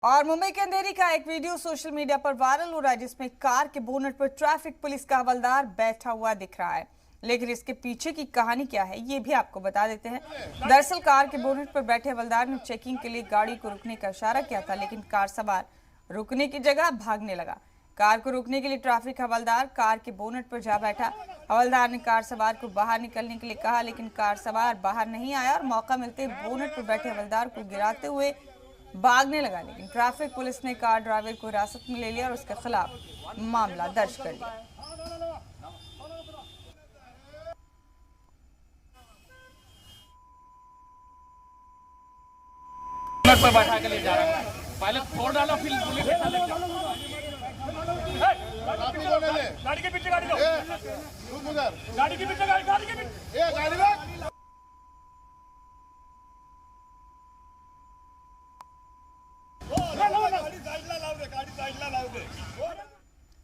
और मुंबई के अंधेरी का एक वीडियो सोशल मीडिया पर वायरल हो रहा है जिसमें कार के बोनट पर ट्रैफिक पुलिस का हवलदार बैठा हुआ दिख रहा है। लेकिन इसके पीछे की कहानी क्या है ये भी आपको बता देते हैं। दरअसल कार के बोनट पर बैठे हवलदार ने चेकिंग के लिए गाड़ी को रुकने का इशारा किया था, लेकिन कार सवार रुकने की जगह भागने लगा। कार को रोकने के लिए ट्रैफिक हवलदार कार के बोनट पर जा बैठा। हवलदार ने कार सवार को बाहर निकलने के लिए कहा, लेकिन कार सवार बाहर नहीं आया और मौका मिलते बोनट पर बैठे हवलदार को गिराते हुए भागने लगा। लेकिन ट्रैफिक पुलिस ने कार ड्राइवर को हिरासत में ले लिया और उसके खिलाफ मामला दर्ज कर लिया। पर बैठा के ले जा रहा है, पहले फोड़ डालो फिर पुलिस गाड़ी के पीछे गाड़ी लो, गाड़ी के पीछे गाड़ी के पीछे गाड़ी साइड ला लाओ, गाड़ी साइड ला लाओ।